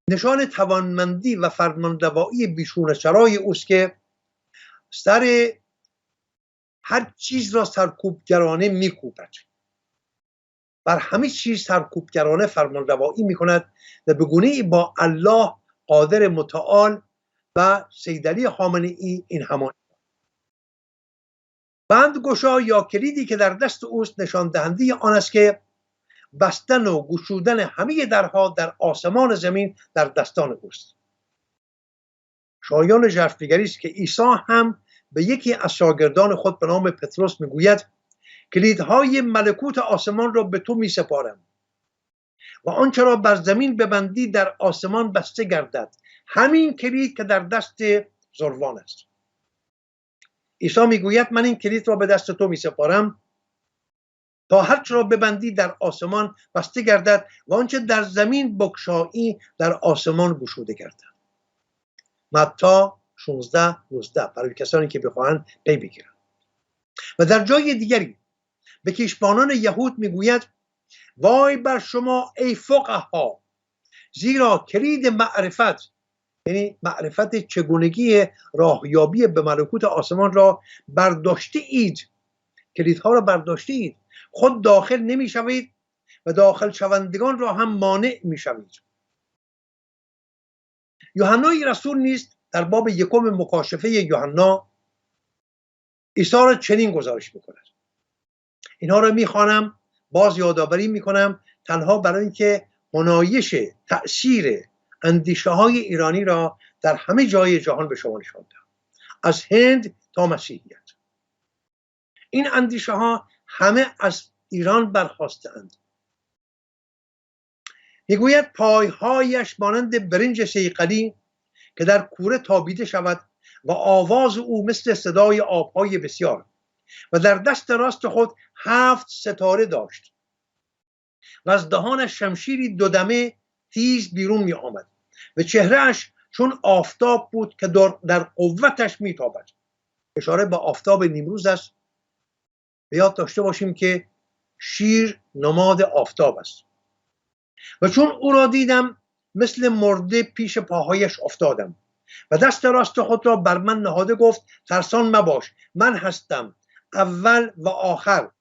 نشان توانمندی و فرمانروایی بیشون چرای اوست که سر هر چیز را سرکوبگرانه میکوبد. بر همه چیز سرکوبگرانه فرمانروایی میکند و به گونه‌ای با الله قادر متعال و سید علی خامنه‌ای این همان. بندگشا یا کلیدی که در دست اوست نشان دهنده آن است که بستن و گشودن همه درها در آسمان زمین در دستان اوست. شایان ژرفنگری است که عیسی هم به یکی از شاگردان خود به نام پتروس میگوید کلیدهای ملکوت آسمان را به تو میسپارم و آنچه را بر زمین ببندی در آسمان بسته گردد. همین کلید که در دست زروان است. عیسی میگوید من این کلید را به دست تو میسپارم تا هرچه را ببندی در آسمان بسته گردد و آنچه در زمین بگشایی در آسمان گشوده گردد. متی 16:19 برای کسانی که بخواهند پی بگیرند. و در جای دیگری به کیشبانان یهود میگوید وای بر شما ای فقها زیرا کلید معرفت یعنی معرفت چگونگی راهیابی به ملکوت آسمان را برداشته اید. کلیدها را برداشته اید. خود داخل نمی شوید و داخل شوندگان را هم مانع می شوید. یوحنای رسول نیست در باب 1 مکاشفه یوحنا عیسی را چنین گزارش میکند. اینها را میخوانم، باز یادآوری میکنم تنها برای اینکه منایش تأثیر اندیشه های ایرانی را در همه جای جهان به شما نشان دهم، از هند تا مسیحیت. این اندیشه ها همه از ایران برخاسته‌اند. میگوید پایهایش مانند برنج صیقلی که در کوره تابیده شود و آواز او مثل صدای آبهای بسیار و در دست راست خود 7 ستاره داشت و از دهانش شمشیری دودمه تیز بیرون می آمد و چهرهش چون آفتاب بود که در قوتش می تابد. اشاره به آفتاب نیمروز است. به یاد داشته باشیم که شیر نماد آفتاب است. و چون او را دیدم مثل مرده پیش پاهایش افتادم و دست راست خود را بر من نهاده گفت ترسان مباش، من هستم اول و آخر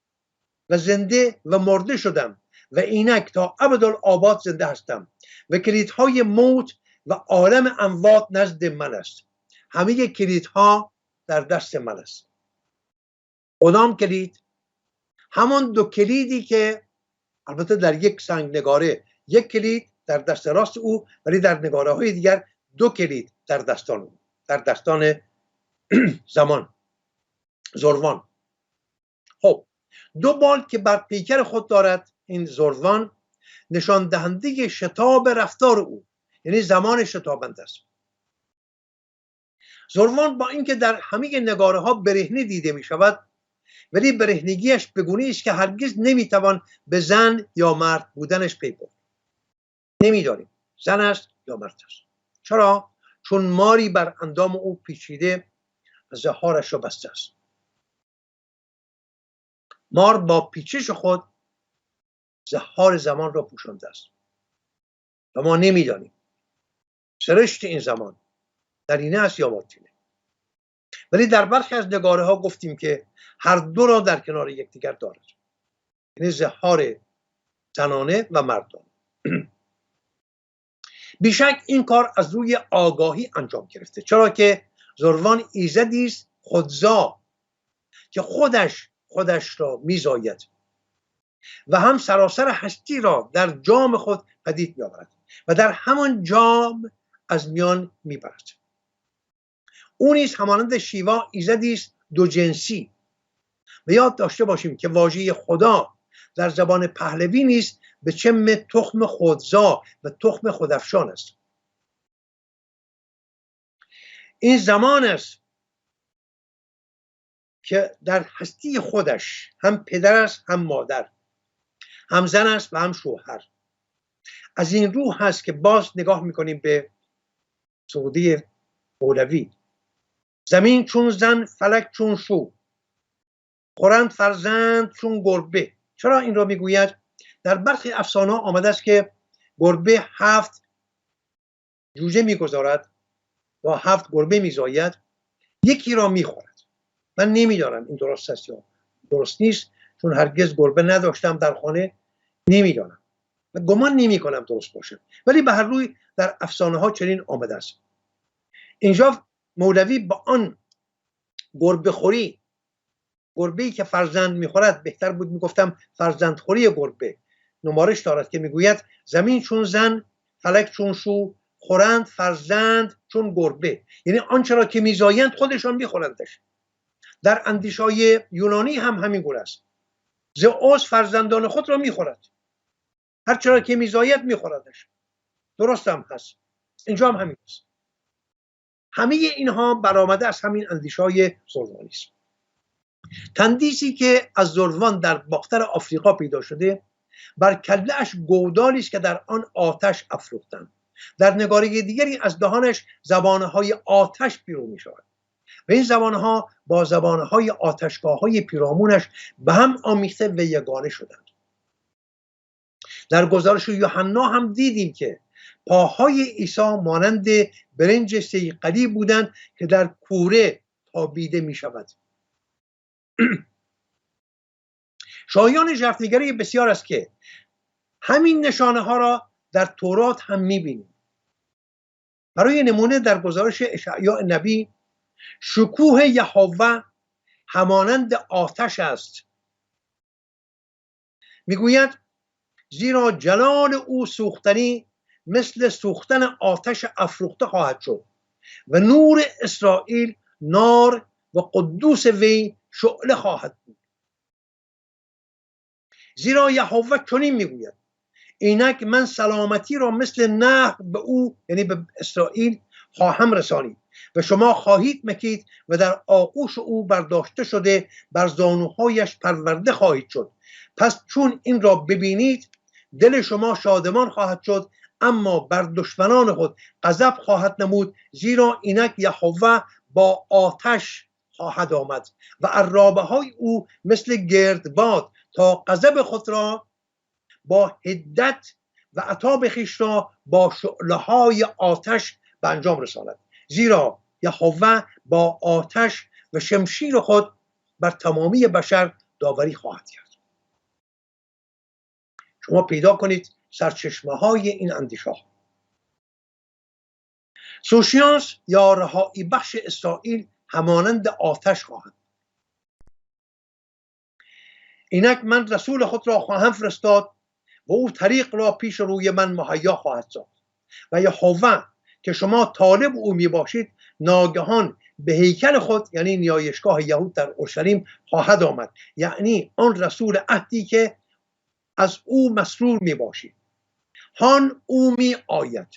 و زنده و مرده شدم و اینک تا ابدالآباد زنده هستم و کلیدهای موت و عالم اموات نزد من است. همه کلیدها در دست من است. کدام کلید؟ همان 2 کلیدی که البته در یک سنگ نگاره یک کلید در دست راست او، ولی در نگاره های دیگر 2 کلید در دستان او، در دستان زمان زروان. خب 2 بال که بر پیکر خود دارد این زروان نشان دهنده شتاب رفتار او، یعنی زمان شتابنده است. زروان با اینکه در همه نگاره ها برهنه دیده می شود ولی برهنگیش به گونه‌ای است که هرگز نمیتوان به زن یا مرد بودنش پی برد. نمیدانیم زن است یا مرد است. چرا؟ چون ماری بر اندام او پیچیده و زهارش را بسته است. مار با پیچش خود زهار زمان را پوشانده است و ما نمیدانیم سرشت این زمان در اینه است یا باطینه. ولی در برخی از نگاره ها گفتیم که هر دو را در کنار یکدیگر دارد، یعنی زهار زنانه و مردانه. بیشک این کار از روی آگاهی انجام گرفته، چرا که زروان ایزدی است خودزا که خودش را میزاید و هم سراسر هستی را در جام خود پدید میآورد و در همان جام از میان میبرد. او نیز همانند شیوا ایزدی است دو جنسی و یاد داشته باشیم که واژه خدا در زبان پهلوی نیز به چم تخم خودزا و تخم خودافشان است. این زمان است که در هستی خودش هم پدر است، هم مادر، هم زن است و هم شوهر. از این رو هست که باز نگاه میکنیم به سعودی مولوی: زمین چون زن، فلک چون شو، خورند فرزند چون گربه. چرا این را میگوید؟ در برخی افسانه آمده است که گربه 7 جوجه میگذارد و 7 گربه میزاید، یکی را میخورد. من نمیدانم این درست است یا درست نیست، چون هرگز گربه نداشتم در خانه، نمیدانم و گمان نمی کنم درست باشه، ولی به هر روی در افسانه ها چنین آمده است. اینجا مولوی با آن گربه خوری، گربه‌ای که فرزند میخورد، بهتر بود میگفتم فرزندخوری گربه، نمارش دارد که میگوید زمین چون زن، فلک چون شو، خورند فرزند چون گربه، یعنی آنچه را که میزایند خودشان میخورندش. در اندیشه‌های یونانی هم همین گونه است. زئوس فرزندان خود را میخورد، هر چرا که میزاید میخوردش. درست هم هست، اینجا هم همین است. همه اینها برآمده از همین اندیشه‌های زروانی است. تندیسی که از زروان در باختر آفریقا پیدا شده، بر کله‌اش گودالی است که در آن آتش افروختند. در نگاره دیگری از دهانش زبانه‌های آتش بیرون می‌شود و این زبانها با زبانهای آتشگاه‌های پیرامونش به هم آمیخته و یگانه شدند. در گزارش یوحنا هم دیدیم که پاهای عیسی مانند برنج صیقلی بودند که در کوره تابیده می شود. شایان ژرفنگری بسیار است که همین نشانه ها را در تورات هم می بینیم. برای نمونه در گزارش اشعیا نبی: شکوه یهوه همانند آتش است، میگوید زیرا جلال او سوختنی مثل سوختن آتش افروخته خواهد شد و نور اسرائیل نار و قدوس وی شعله خواهد بود. زیرا یهوه چنین میگوید: اینک من سلامتی را مثل نهر به او، یعنی به اسرائیل، خواهم رسانید و شما خواهید مکید و در آغوش او برداشته شده بر زانوهایش پرورده خواهید شد. پس چون این را ببینید دل شما شادمان خواهد شد، اما بر دشمنان خود غضب خواهد نمود، زیرا اینک یهوه با آتش خواهد آمد و عرابه های او مثل گردباد تا غضب خود را با حدت و عتاب خویش را با شعله های آتش به انجام رساند. زیرا یهوه با آتش و شمشیر خود بر تمامی بشر داوری خواهد کرد. شما پیدا کنید سرچشمه های این اندیشه ها. سوشیانس یا رهایی بخش اسرائیل همانند آتش خواهد. اینک من رسول خود را خواهم فرستاد و او طریق را پیش روی من مهیا خواهد ساخت و یهوه که شما طالب او می باشید ناگهان به هیکل خود، یعنی نیایشگاه یهود در اورشلیم، خواهد آمد، یعنی آن رسول عهدی که از او مسرور می باشید. هان او می آید.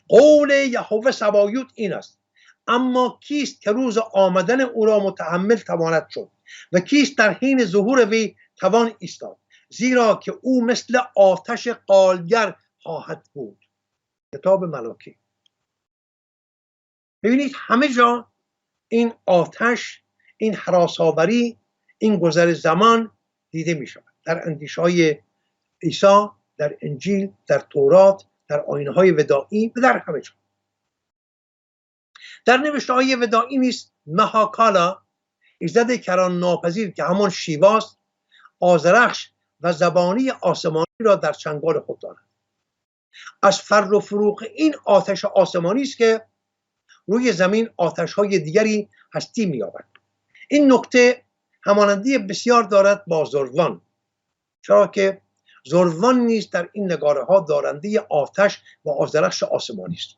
قول یهوه سبایوت این است: اما کیست که روز آمدن او را متحمل تواند شد و کیست در حین ظهور وی توان ایستاد؟ زیرا که او مثل آتش قالگر خواهد بود. کتاب ملاکی. ببینید همه جا این آتش، این هراس‌آوری، این گذر زمان دیده می شود. در اندیشه‌های عیسی، در انجیل، در تورات، در آیین‌های ودائی و در همه جا. در نوشته‌های ودائی نیست مهاکالا، ایزد کران ناپذیر که همان شیواست، آذرخش و زبانی آسمانی را در چنگال خود دارد. از فر و فروغ این آتش آسمانی است که روی زمین آتش‌های دیگری هستی می‌یابد. این نکته همانندی بسیار دارد با زروان، چرا که زروان نیز در این نگاره‌ها دارنده آتش و آذرخش آسمانی است.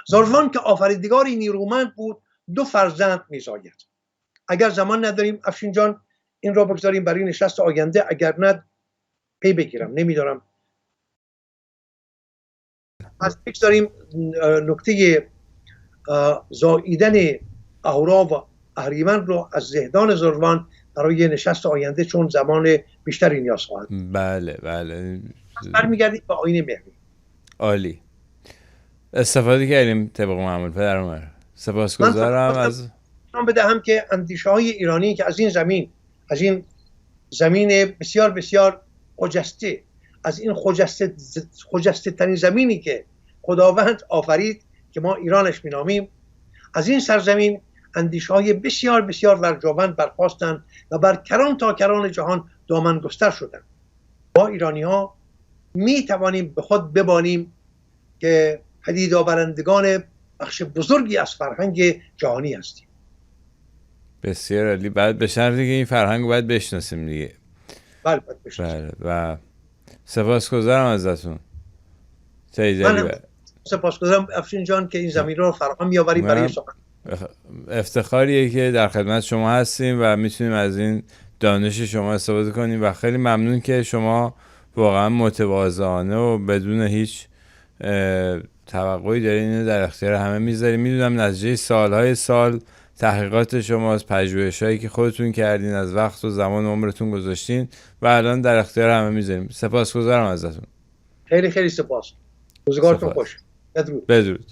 زروان که آفریدگاری نیرومند بود 2 فرزند می‌زاید. اگر زمان نداریم افشین جان این را بگذاریم برای نشست آینده، اگر نه پی بگیرم، نمیدارم. از بگذاریم نکته زاییدن اهورا و اهریمن رو از زهدان زروان برای نشست آینده، چون زمان بیشتری نیاز خواهد. بله بله. برمیگردیم به آیین مهری. عالی. استفاده کردیم طبق معمول پدر عمر. سپاسگزارم از بدهم که اندیشه های ایرانی که از این زمین بسیار بسیار خجسته، از این خجسته ترین زمینی که خداوند آفرید که ما ایرانش مینامیم، از این سرزمین اندیشه های بسیار بسیار ورجاوند برخاستند و بر کران تا کران جهان دامن گستر شدند. ما ایرانی ها می توانیم به خود ببانیم که پدید آورندگان بخش بزرگی از فرهنگ جهانی هستیم. بسیار عالی. بعد به شرطی که این فرهنگ باید بشناسیم دیگه. بله باید بشناسیم. بله. و سپاسگزارم ازتون. سپاسگزارم افشین جان که این زمین رو فراهم می‌آوری برای سخن. افتخاریه که در خدمت شما هستیم و میتونیم از این دانش شما استفاده کنیم و خیلی ممنون که شما واقعا متواضعانه و بدون هیچ توقعی دارین اینو در اختیار همه میذارین. میدونم نتیجه سالهای سال تحقیقات شماست، پژوهش‌هایی که خودتون کردین، از وقت و زمان و عمرتون گذاشتین و الان در اختیار همه میذاریم. سپاسگزارم ازتون. خیلی خیلی سپاس. روزگارتون خوش. بدرود.